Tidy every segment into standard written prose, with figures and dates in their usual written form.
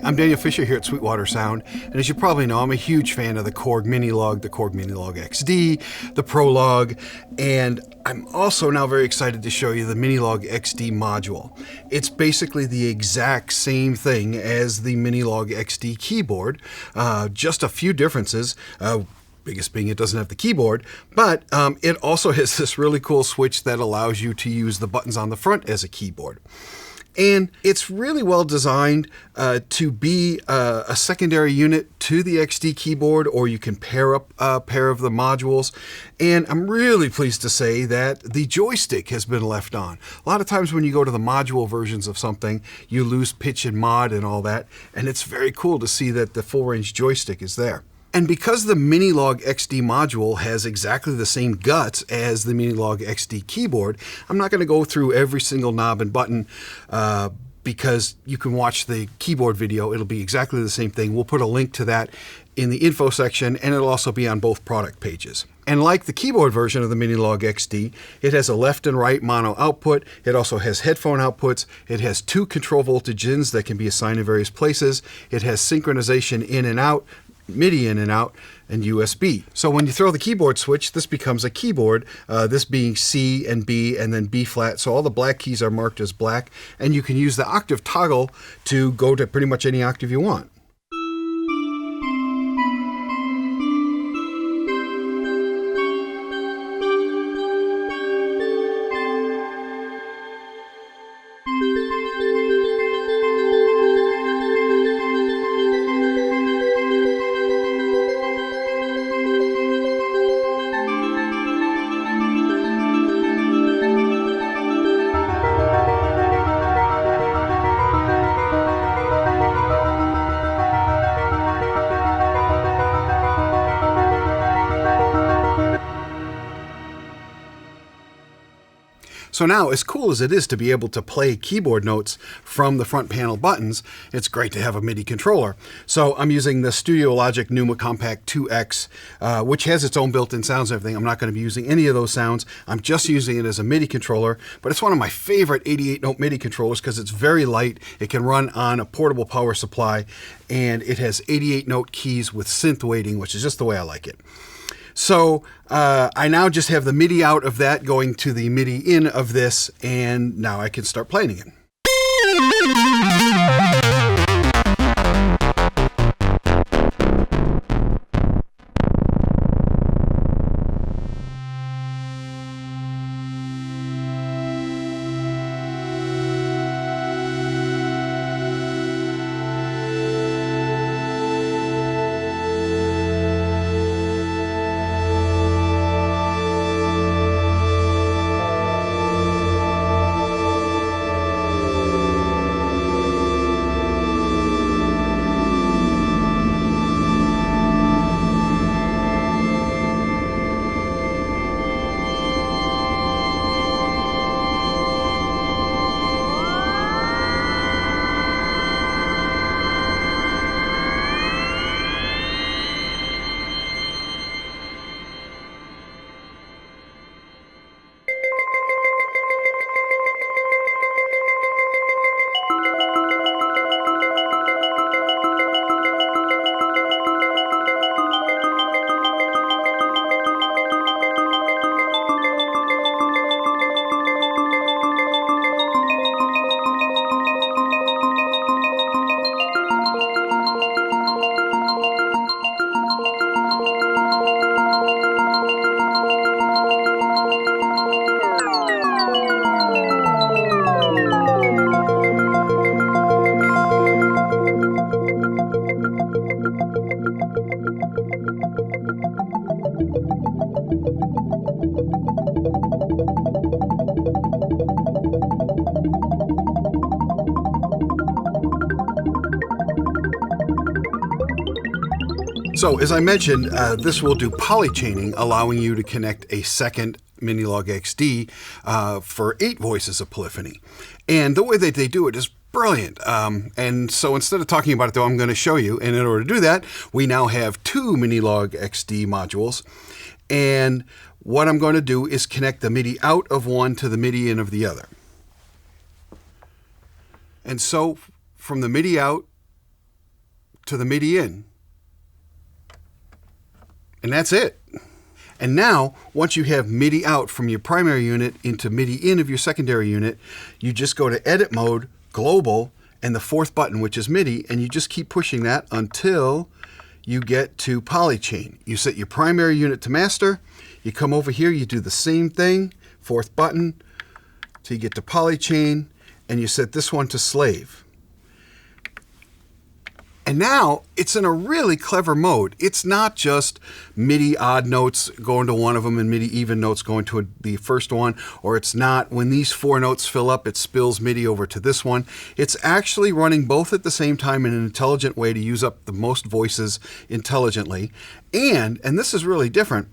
I'm Daniel Fisher here at Sweetwater Sound, and as you probably know, I'm a huge fan of the Korg Minilogue, the Korg Minilogue XD, the Prologue, and I'm also now very excited to show you the Minilogue XD Module. It's basically the exact same thing as the Minilogue XD keyboard, just a few differences. Biggest being it doesn't have the keyboard, but it also has this really cool switch that allows you to use the buttons on the front as a keyboard. And it's really well designed to be a secondary unit to the XD keyboard, or you can pair up a pair of the modules. And I'm really pleased to say that the joystick has been left on. A lot of times when you go to the module versions of something, you lose pitch and mod and all that. And it's very cool to see that the full range joystick is there. And because the Minilogue XD module has exactly the same guts as the Minilogue XD keyboard, I'm not going to go through every single knob and button because you can watch the keyboard video. It'll be exactly the same thing. We'll put a link to that in the info section, and it'll also be on both product pages. And like the keyboard version of the Minilogue XD, it has a left and right mono output. It also has headphone outputs. It has 2 control voltage ins that can be assigned in various places. It has synchronization in and out, MIDI in and out, and USB. So when you throw the keyboard switch, this becomes a keyboard, this being C and B and then B flat. So all the black keys are marked as black, and you can use the octave toggle to go to pretty much any octave you want. So now, as cool as it is to be able to play keyboard notes from the front panel buttons, it's great to have a MIDI controller. So I'm using the Studio Logic NumaCompact 2X, which has its own built-in sounds and everything. I'm not going to be using any of those sounds. I'm just using it as a MIDI controller, but it's one of my favorite 88-note MIDI controllers because it's very light. It can run on a portable power supply, and it has 88-note keys with synth weighting, which is just the way I like it. So I now just have the MIDI out of that going to the MIDI in of this, and now I can start playing again. So as I mentioned, this will do polychaining, allowing you to connect a second Minilogue XD for 8 voices of polyphony. And the way that they do it is brilliant. And so instead of talking about it, though, I'm going to show you. And in order to do that, we now have 2 Minilogue XD modules. And what I'm going to do is connect the MIDI out of one to the MIDI in of the other. And so from the MIDI out to the MIDI in. And that's it. And now, once you have MIDI out from your primary unit into MIDI in of your secondary unit, you just go to Edit Mode, Global, and the fourth button, which is MIDI, and you just keep pushing that until you get to Polychain. You set your primary unit to master, you come over here, you do the same thing, fourth button, till you get to Polychain, and you set this one to slave. And now it's in a really clever mode. It's not just MIDI odd notes going to one of them and MIDI even notes going to the first one, or it's not when these four notes fill up, it spills MIDI over to this one. It's actually running both at the same time in an intelligent way to use up the most voices intelligently. And this is really different,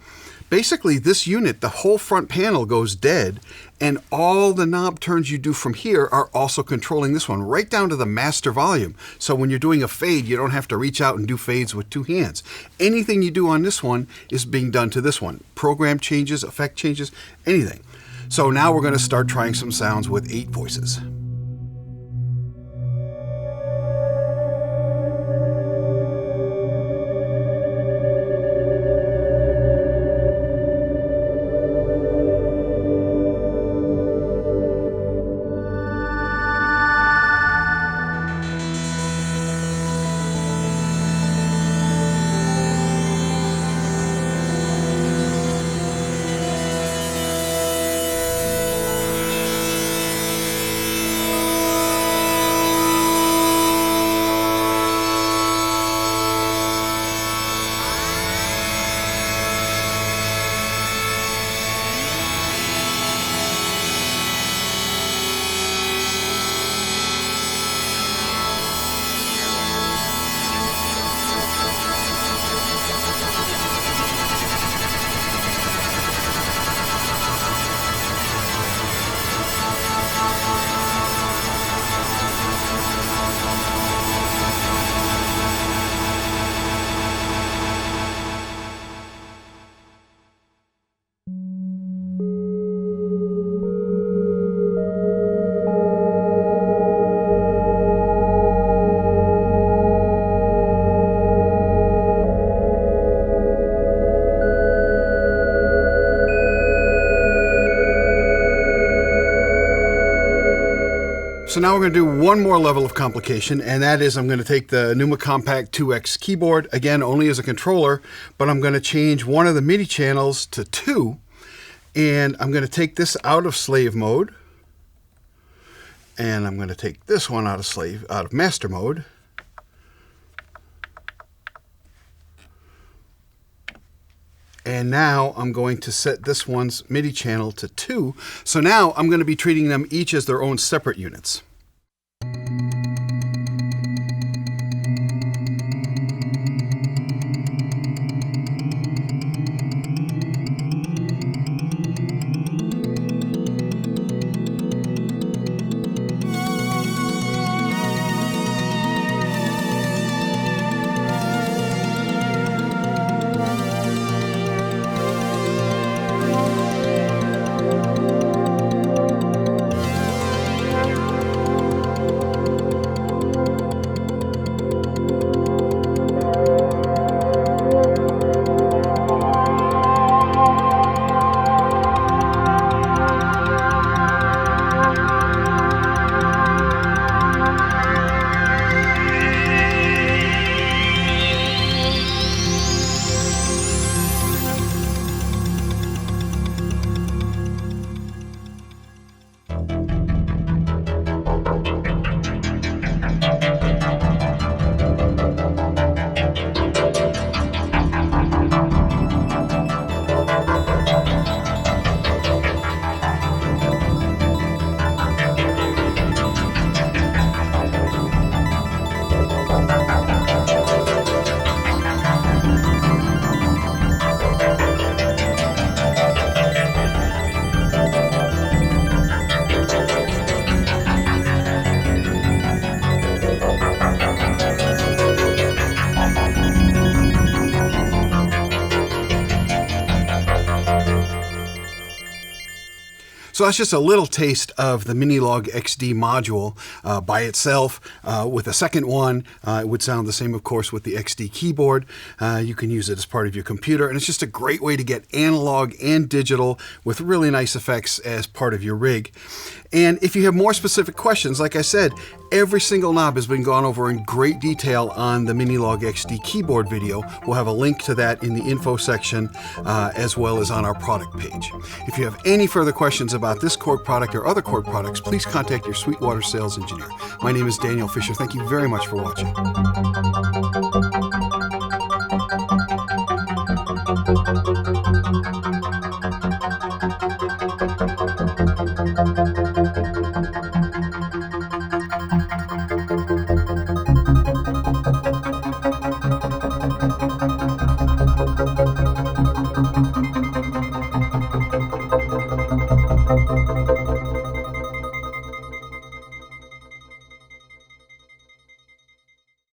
basically this unit, the whole front panel goes dead, and all the knob turns you do from here are also controlling this one, right down to the master volume. So when you're doing a fade, you don't have to reach out and do fades with two hands. Anything you do on this one is being done to this one. Program changes, effect changes, anything. So now we're going to start trying some sounds with 8 voices. So now we're going to do one more level of complication, and that is I'm going to take the NumaCompact 2X keyboard, again only as a controller, but I'm going to change one of the MIDI channels to 2, and I'm going to take this out of slave mode, and I'm going to take this one out of master mode. And now I'm going to set this one's MIDI channel to 2. So now I'm going to be treating them each as their own separate units. So that's just a little taste of the Minilogue XD module by itself. With a second one, it would sound the same, of course, with the XD keyboard. You can use it as part of your computer, and it's just a great way to get analog and digital with really nice effects as part of your rig. And if you have more specific questions, like I said, every single knob has been gone over in great detail on the Minilogue XD keyboard video. We'll have a link to that in the info section as well as on our product page. If you have any further questions about this Korg product or other Korg products, please contact your Sweetwater sales engineer. My name is Daniel Fisher. Thank you very much for watching.